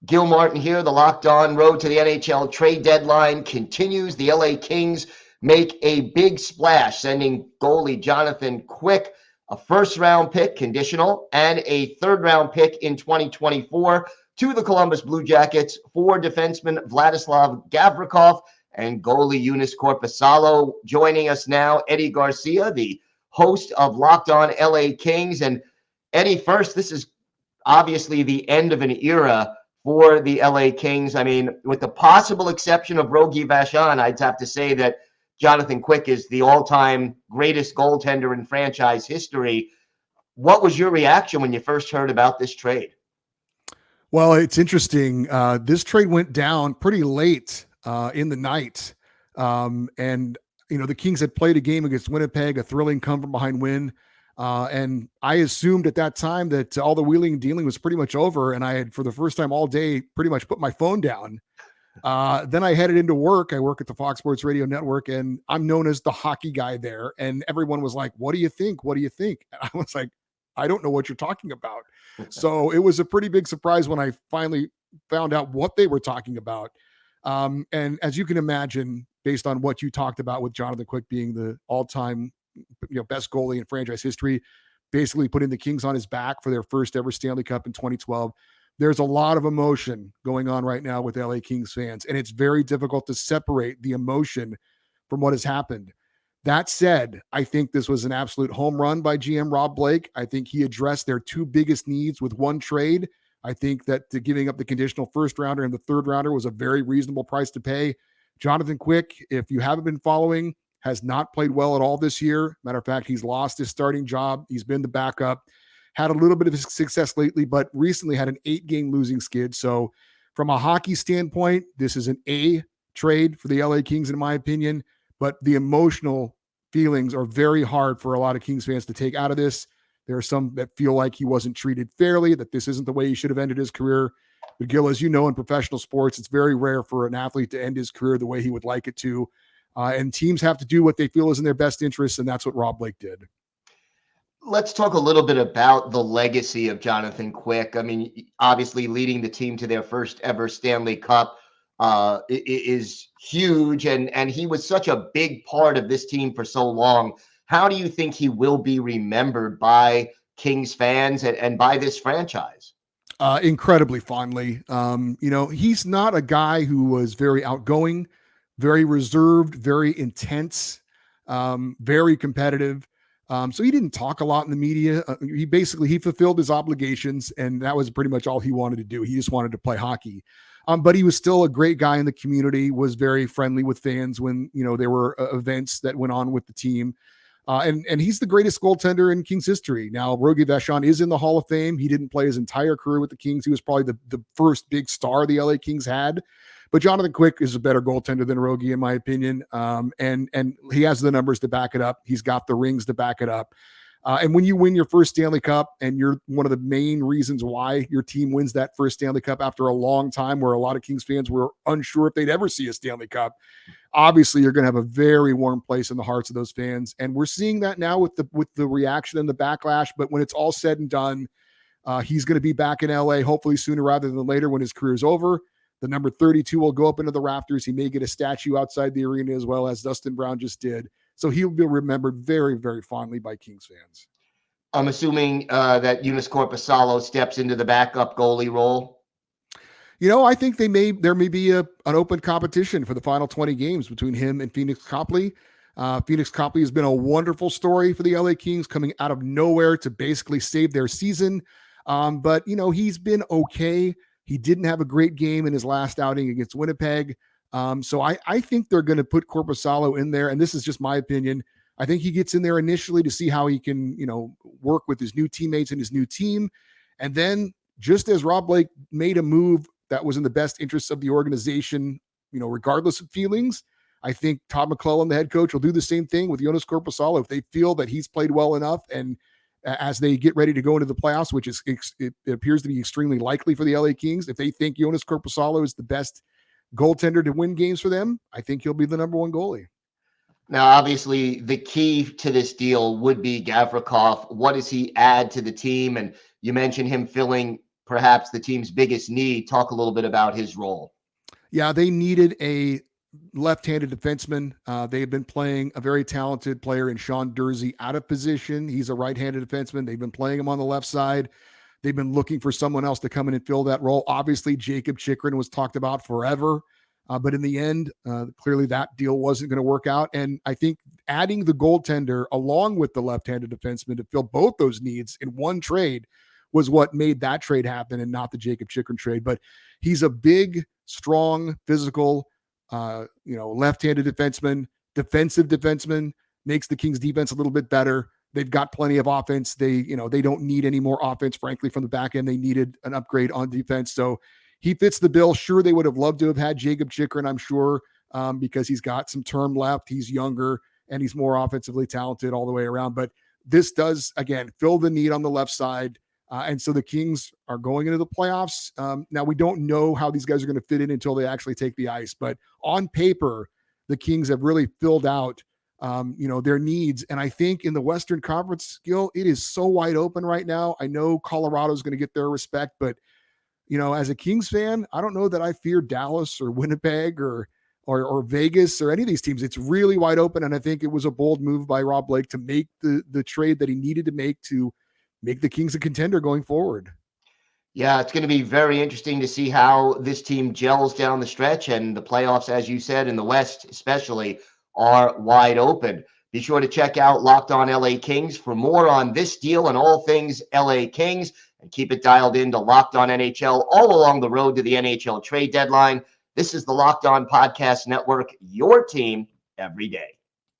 Gil Martin here. The Locked On road to the NHL trade deadline continues. The LA Kings make a big splash, sending goalie Jonathan Quick a first-round pick, conditional, and a third-round pick in 2024 to the Columbus Blue Jackets for defenseman Vladislav Gavrikov and goalie Joonas Korpisalo. Joining us now, Eddie Garcia, the host of Locked On LA Kings. And Eddie, first, this is obviously the end of an era for the LA Kings. I mean, with the possible exception of Rogie Vachon, I'd have to say that Jonathan Quick is the all-time greatest goaltender in franchise history. What was your reaction when you first heard about this trade? Well, it's interesting. This trade went down pretty late in the night. And, you know, the Kings had played a game against Winnipeg, a thrilling come-from-behind win. And I assumed at that time that all the wheeling and dealing was pretty much over. And I had, for the first time all day, pretty much put my phone down. Then I headed into work. I work at the Fox Sports Radio Network, and I'm known as the hockey guy there. And everyone was like, "What do you think? What do you think?" And I was like, "I don't know what you're talking about." So it was a pretty big surprise when I finally found out what they were talking about. And as you can imagine, based on what you talked about with Jonathan Quick being the all-time best goalie in franchise history, basically putting the Kings on his back for their first ever Stanley Cup in 2012. There's a lot of emotion going on right now with LA Kings fans, and it's very difficult to separate the emotion from what has happened. That said, I think this was an absolute home run by GM Rob Blake. I think he addressed their two biggest needs with one trade. I think that giving up the conditional first rounder and the third rounder was a very reasonable price to pay. Jonathan Quick, if you haven't been following, has not played well at all this year. Matter of fact, he's lost his starting job. He's been the backup. Had a little bit of success lately, but recently had an 8-game losing skid. So from a hockey standpoint, this is an A trade for the LA Kings, in my opinion. But the emotional feelings are very hard for a lot of Kings fans to take out of this. There are some that feel like he wasn't treated fairly, that this isn't the way he should have ended his career. But Gil, as you know, in professional sports, it's very rare for an athlete to end his career the way he would like it to. And teams have to do what they feel is in their best interest, and that's what Rob Blake did. Let's talk a little bit about the legacy of Jonathan Quick. I mean, obviously leading the team to their first ever Stanley Cup is huge, and he was such a big part of this team for so long. How do you think he will be remembered by Kings fans and by this franchise? Incredibly fondly. He's not a guy who was very outgoing, very reserved, very intense, very competitive. So he didn't talk a lot in the media. He fulfilled his obligations, and that was pretty much all he wanted to do. He just wanted to play hockey. But he was still a great guy in the community, was very friendly with fans when, there were events that went on with the team. And he's the greatest goaltender in Kings history. Now, Rogie Vachon is in the Hall of Fame. He didn't play his entire career with the Kings. He was probably the first big star the LA Kings had. But Jonathan Quick is a better goaltender than Rogie, in my opinion. And he has the numbers to back it up. He's got the rings to back it up. And when you win your first Stanley Cup, and you're one of the main reasons why your team wins that first Stanley Cup after a long time where a lot of Kings fans were unsure if they'd ever see a Stanley Cup, obviously you're going to have a very warm place in the hearts of those fans. And we're seeing that now with the reaction and the backlash. But when it's all said and done, he's going to be back in LA, hopefully sooner rather than later when his career is over. The number 32 will go up into the rafters. He may get a statue outside the arena as well, as Dustin Brown just did. So he'll be remembered very, very fondly by Kings fans. I'm assuming that Joonas Korpisalo steps into the backup goalie role. I think there may be an open competition for the final 20 games between him and Phoenix Copley. Phoenix Copley has been a wonderful story for the LA Kings, coming out of nowhere to basically save their season. But he's been okay. He didn't have a great game in his last outing against Winnipeg. So I think they're going to put Korpisalo in there. And this is just my opinion. I think he gets in there initially to see how he can, work with his new teammates and his new team. And then just as Rob Blake made a move that was in the best interests of the organization, regardless of feelings, I think Todd McClellan, the head coach, will do the same thing with Joonas Korpisalo. If they feel that he's played well enough, and as they get ready to go into the playoffs, which it appears to be extremely likely for the LA Kings, if they think Joonas Korpisalo is the best goaltender to win games for them, I think he'll be the number one goalie. Now, obviously, the key to this deal would be Gavrikov. What does he add to the team? And you mentioned him filling perhaps the team's biggest need. Talk a little bit about his role. Yeah, they needed a left-handed defenseman. They have been playing a very talented player in Sean Dursey out of position. He's a right-handed defenseman. They've been playing him on the left side. They've been looking for someone else to come in and fill that role. Obviously, Jacob Chikrin was talked about forever, but in the end, clearly that deal wasn't going to work out. And I think adding the goaltender along with the left-handed defenseman to fill both those needs in one trade was what made that trade happen, and not the Jacob Chikrin trade. But he's a big, strong, physical, left-handed defenseman, defensive defenseman, makes the Kings defense a little bit better. They've got plenty of offense. They don't need any more offense, frankly, from the back end. They needed an upgrade on defense. So he fits the bill. Sure, they would have loved to have had Jacob Chikrin, I'm sure, because he's got some term left. He's younger and he's more offensively talented all the way around. But this does, again, fill the need on the left side. And so the Kings are going into the playoffs. Now, we don't know how these guys are going to fit in until they actually take the ice. But on paper, the Kings have really filled out, their needs. And I think in the Western Conference, Gil, it is so wide open right now. I know Colorado's going to get their respect, but, as a Kings fan, I don't know that I fear Dallas or Winnipeg or Vegas or any of these teams. It's really wide open. And I think it was a bold move by Rob Blake to make the trade that he needed to make the Kings a contender going forward. Yeah, it's going to be very interesting to see how this team gels down the stretch, and the playoffs, as you said, in the West especially, are wide open. Be sure to check out Locked On LA Kings for more on this deal and all things LA Kings, and keep it dialed into Locked On NHL all along the road to the NHL trade deadline. This is the Locked On Podcast Network, your team every day.